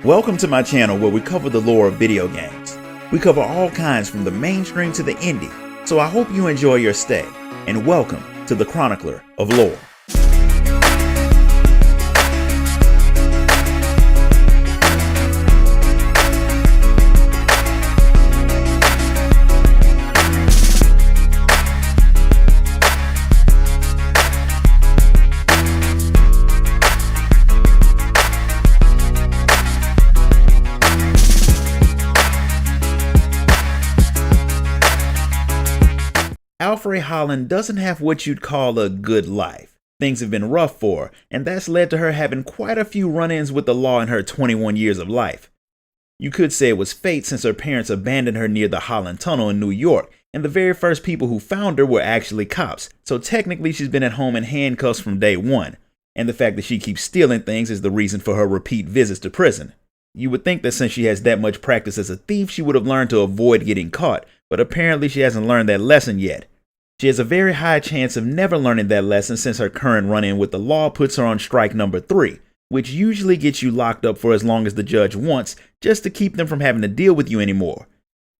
Welcome to my channel where we cover the lore of video games. We cover all kinds from the mainstream to the indie, so I hope you enjoy your stay, and welcome to the Chronicler of Lore. Frey Holland doesn't have what you'd call a good life. Things have been rough for her, and that's led to her having quite a few run-ins with the law in her 21 years of life. You could say it was fate since her parents abandoned her near the Holland Tunnel in New York, and the very first people who found her were actually cops, so technically she's been at home in handcuffs from day one, and the fact that she keeps stealing things is the reason for her repeat visits to prison. You would think that since she has that much practice as a thief, she would have learned to avoid getting caught, but apparently she hasn't learned that lesson yet. She has a very high chance of never learning that lesson since her current run-in with the law puts her on strike number 3, which usually gets you locked up for as long as the judge wants, just to keep them from having to deal with you anymore.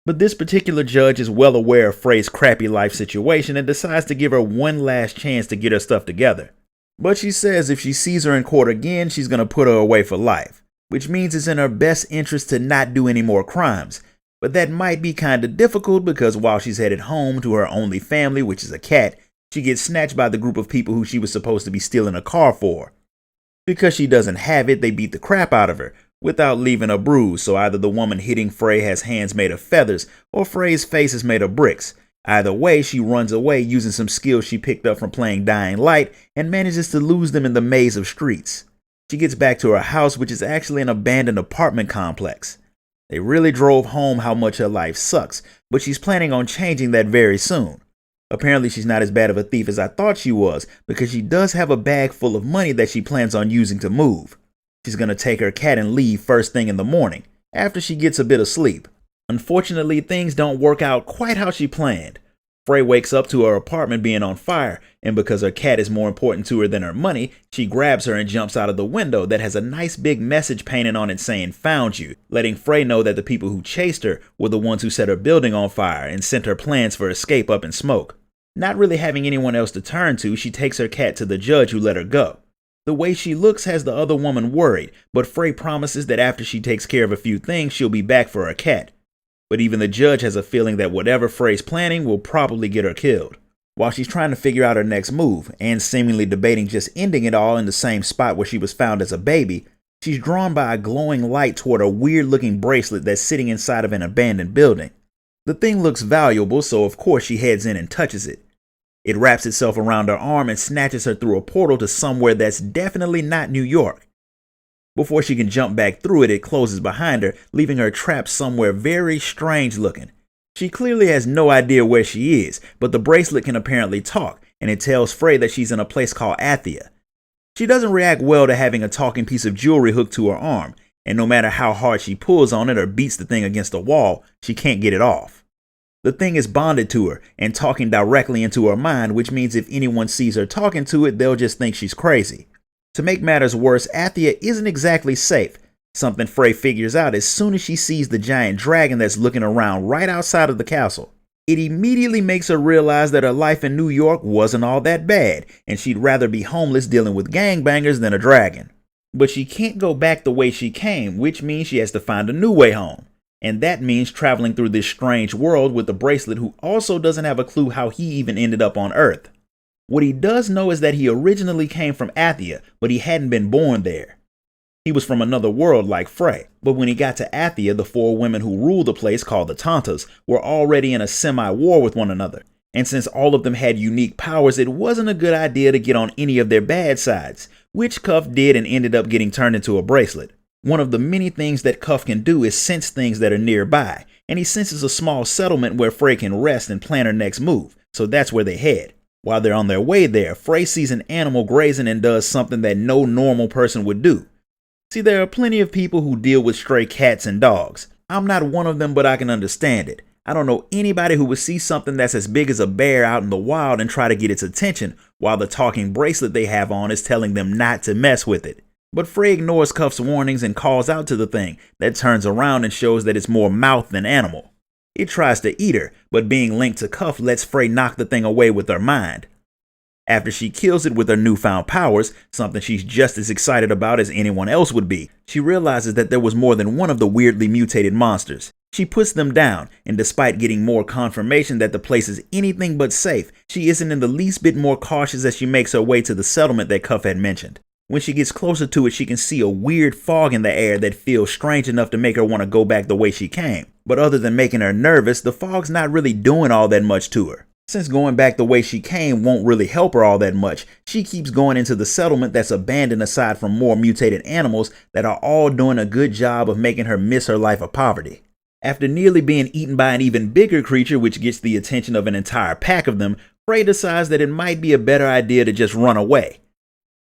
But this particular judge is well aware of Frey's crappy life situation and decides to give her one last chance to get her stuff together. But she says if she sees her in court again, she's going to put her away for life, which means it's in her best interest to not do any more crimes. But that might be kinda difficult because while she's headed home to her only family, which is a cat, she gets snatched by the group of people who she was supposed to be stealing a car for. Because she doesn't have it, they beat the crap out of her, without leaving a bruise, so either the woman hitting Frey has hands made of feathers, or Frey's face is made of bricks. Either way, she runs away using some skills she picked up from playing Dying Light, and manages to lose them in the maze of streets. She gets back to her house, which is actually an abandoned apartment complex. They really drove home how much her life sucks, but she's planning on changing that very soon. Apparently she's not as bad of a thief as I thought she was, because she does have a bag full of money that she plans on using to move. She's gonna take her cat and leave first thing in the morning, after she gets a bit of sleep. Unfortunately, things don't work out quite how she planned. Frey wakes up to her apartment being on fire, and because her cat is more important to her than her money, she grabs her and jumps out of the window that has a nice big message painted on it saying "Found you," letting Frey know that the people who chased her were the ones who set her building on fire and sent her plans for escape up in smoke. Not really having anyone else to turn to, she takes her cat to the judge who let her go. The way she looks has the other woman worried, but Frey promises that after she takes care of a few things, she'll be back for her cat. But even the judge has a feeling that whatever Frey's planning will probably get her killed. While she's trying to figure out her next move, and seemingly debating just ending it all in the same spot where she was found as a baby, she's drawn by a glowing light toward a weird-looking bracelet that's sitting inside of an abandoned building. The thing looks valuable, so of course she heads in and touches it. It wraps itself around her arm and snatches her through a portal to somewhere that's definitely not New York. Before she can jump back through it, it closes behind her, leaving her trapped somewhere very strange looking. She clearly has no idea where she is, but the bracelet can apparently talk, and it tells Frey that she's in a place called Athea. She doesn't react well to having a talking piece of jewelry hooked to her arm, and no matter how hard she pulls on it or beats the thing against a wall, she can't get it off. The thing is bonded to her and talking directly into her mind, which means if anyone sees her talking to it, they'll just think she's crazy. To make matters worse, Athea isn't exactly safe, something Frey figures out as soon as she sees the giant dragon that's looking around right outside of the castle. It immediately makes her realize that her life in New York wasn't all that bad, and she'd rather be homeless dealing with gangbangers than a dragon. But she can't go back the way she came, which means she has to find a new way home. And that means traveling through this strange world with the bracelet, who also doesn't have a clue how he even ended up on Earth. What he does know is that he originally came from Athea, but he hadn't been born there. He was from another world like Frey, but when he got to Athea, the 4 women who ruled the place, called the Tantas, were already in a semi-war with one another. And since all of them had unique powers, it wasn't a good idea to get on any of their bad sides, which Cuff did and ended up getting turned into a bracelet. One of the many things that Cuff can do is sense things that are nearby, and he senses a small settlement where Frey can rest and plan her next move, so that's where they head. While they're on their way there, Frey sees an animal grazing and does something that no normal person would do. See, there are plenty of people who deal with stray cats and dogs. I'm not one of them, but I can understand it. I don't know anybody who would see something that's as big as a bear out in the wild and try to get its attention, while the talking bracelet they have on is telling them not to mess with it. But Frey ignores Cuff's warnings and calls out to the thing that turns around and shows that it's more mouth than animal. It tries to eat her, but being linked to Cuff lets Frey knock the thing away with her mind. After she kills it with her newfound powers, something she's just as excited about as anyone else would be, she realizes that there was more than one of the weirdly mutated monsters. She puts them down, and despite getting more confirmation that the place is anything but safe, she isn't in the least bit more cautious as she makes her way to the settlement that Cuff had mentioned. When she gets closer to it, she can see a weird fog in the air that feels strange enough to make her want to go back the way she came. But other than making her nervous, the fog's not really doing all that much to her. Since going back the way she came won't really help her all that much, she keeps going into the settlement that's abandoned aside from more mutated animals that are all doing a good job of making her miss her life of poverty. After nearly being eaten by an even bigger creature which gets the attention of an entire pack of them, Frey decides that it might be a better idea to just run away.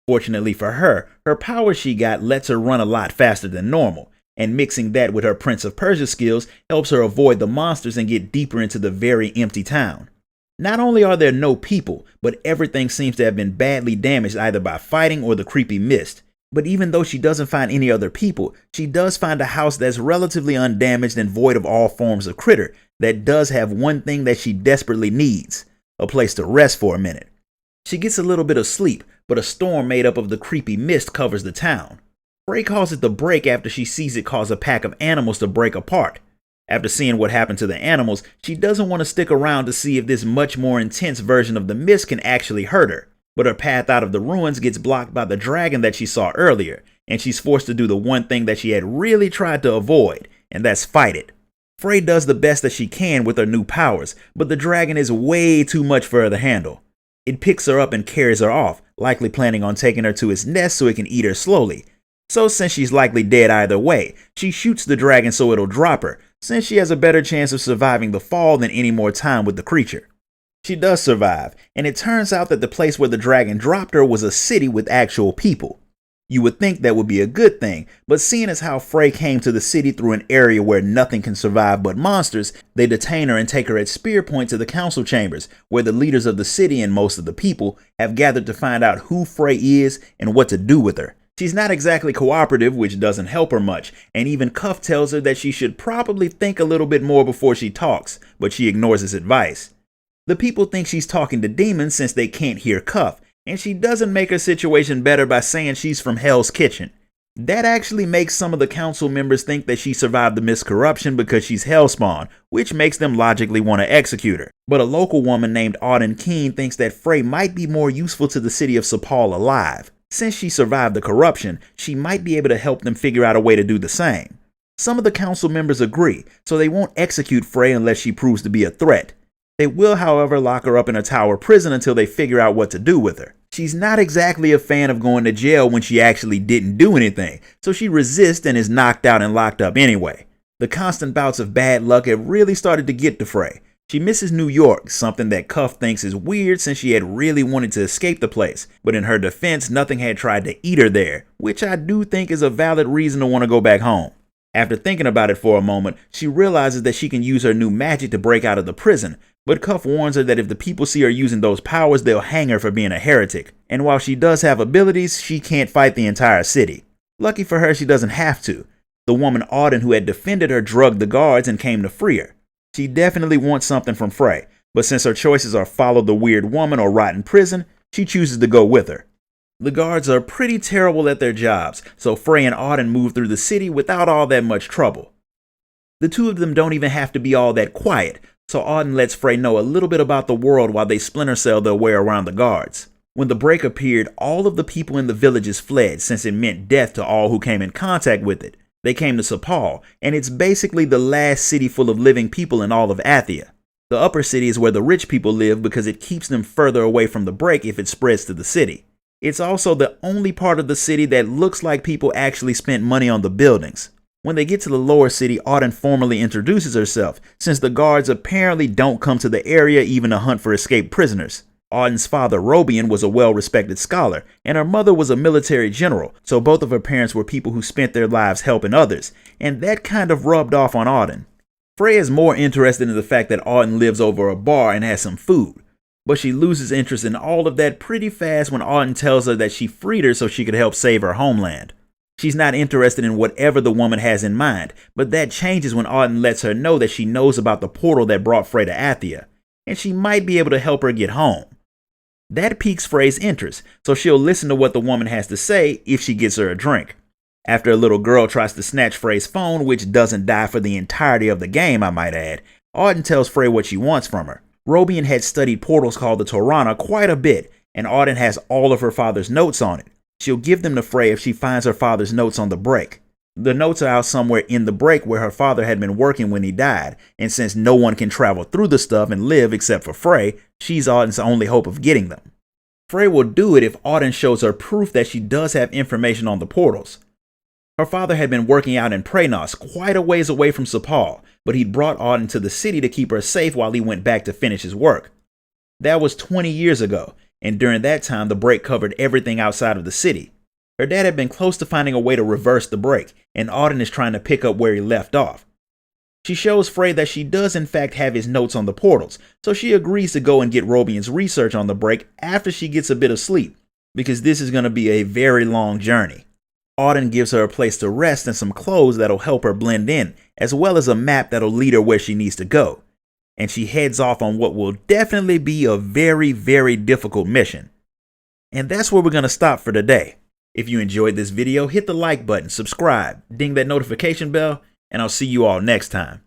Fortunately for her, her power she got lets her run a lot faster than normal, and mixing that with her Prince of Persia skills helps her avoid the monsters and get deeper into the very empty town. Not only are there no people, but everything seems to have been badly damaged either by fighting or the creepy mist. But even though she doesn't find any other people, she does find a house that's relatively undamaged and void of all forms of critter that does have one thing that she desperately needs: a place to rest for a minute. She gets a little bit of sleep, but a storm made up of the creepy mist covers the town. Frey calls it the break after she sees it cause a pack of animals to break apart. After seeing what happened to the animals, she doesn't want to stick around to see if this much more intense version of the mist can actually hurt her. But her path out of the ruins gets blocked by the dragon that she saw earlier, and she's forced to do the one thing that she had really tried to avoid, and that's fight it. Frey does the best that she can with her new powers, but the dragon is way too much for her to handle. It picks her up and carries her off, likely planning on taking her to its nest so it can eat her slowly. So since she's likely dead either way, she shoots the dragon so it'll drop her, since she has a better chance of surviving the fall than any more time with the creature. She does survive, and it turns out that the place where the dragon dropped her was a city with actual people. You would think that would be a good thing, but seeing as how Frey came to the city through an area where nothing can survive but monsters, they detain her and take her at spear point to the council chambers, where the leaders of the city and most of the people have gathered to find out who Frey is and what to do with her. She's not exactly cooperative, which doesn't help her much, and even Cuff tells her that she should probably think a little bit more before she talks, but she ignores his advice. The people think she's talking to demons since they can't hear Cuff, and she doesn't make her situation better by saying she's from Hell's Kitchen. That actually makes some of the council members think that she survived the miscorruption because she's Hellspawn, which makes them logically want to execute her. But a local woman named Auden thinks that Frey might be more useful to the city of Cipal alive. Since she survived the corruption, she might be able to help them figure out a way to do the same. Some of the council members agree, so they won't execute Frey unless she proves to be a threat. They will, however, lock her up in a tower prison until they figure out what to do with her. She's not exactly a fan of going to jail when she actually didn't do anything, so she resists and is knocked out and locked up anyway. The constant bouts of bad luck have really started to get to Frey. She misses New York, something that Cuff thinks is weird since she had really wanted to escape the place, but in her defense, nothing had tried to eat her there, which I do think is a valid reason to want to go back home. After thinking about it for a moment, she realizes that she can use her new magic to break out of the prison, but Cuff warns her that if the people see her using those powers, they'll hang her for being a heretic, and while she does have abilities, she can't fight the entire city. Lucky for her, she doesn't have to. The woman Auden who had defended her drugged the guards and came to free her. She definitely wants something from Frey, but since her choices are follow the weird woman or rot in prison, she chooses to go with her. The guards are pretty terrible at their jobs, so Frey and Auden move through the city without all that much trouble. The two of them don't even have to be all that quiet, so Auden lets Frey know a little bit about the world while they splinter cell their way around the guards. When the break appeared, all of the people in the villages fled since it meant death to all who came in contact with it. They came to Cipal, and it's basically the last city full of living people in all of Athea. The upper city is where the rich people live because it keeps them further away from the break if it spreads to the city. It's also the only part of the city that looks like people actually spent money on the buildings. When they get to the lower city, Auden formally introduces herself, since the guards apparently don't come to the area even to hunt for escaped prisoners. Auden's father, Robian, was a well-respected scholar, and her mother was a military general, so both of her parents were people who spent their lives helping others, and that kind of rubbed off on Auden. Frey is more interested in the fact that Auden lives over a bar and has some food, but she loses interest in all of that pretty fast when Auden tells her that she freed her so she could help save her homeland. She's not interested in whatever the woman has in mind, but that changes when Auden lets her know that she knows about the portal that brought Frey to Athea, and she might be able to help her get home. That piques Frey's interest, so she'll listen to what the woman has to say if she gets her a drink. After a little girl tries to snatch Frey's phone, which doesn't die for the entirety of the game, I might add, Auden tells Frey what she wants from her. Robian had studied portals called the Torana quite a bit, and Auden has all of her father's notes on it. She'll give them to Frey if she finds her father's notes on the break. The notes are out somewhere in the break where her father had been working when he died, and since no one can travel through the stuff and live except for Frey, she's Auden's only hope of getting them. Frey will do it if Auden shows her proof that she does have information on the portals. Her father had been working out in Praenos, quite a ways away from Cipal, but he'd brought Auden to the city to keep her safe while he went back to finish his work. That was 20 years ago, and during that time the break covered everything outside of the city. Her dad had been close to finding a way to reverse the break, and Auden is trying to pick up where he left off. She shows Frey that she does in fact have his notes on the portals, so she agrees to go and get Robian's research on the break after she gets a bit of sleep, because this is going to be a very long journey. Auden gives her a place to rest and some clothes that'll help her blend in, as well as a map that'll lead her where she needs to go. And she heads off on what will definitely be a very, very difficult mission. And that's where we're going to stop for today. If you enjoyed this video, hit the like button, subscribe, ding that notification bell, and I'll see you all next time.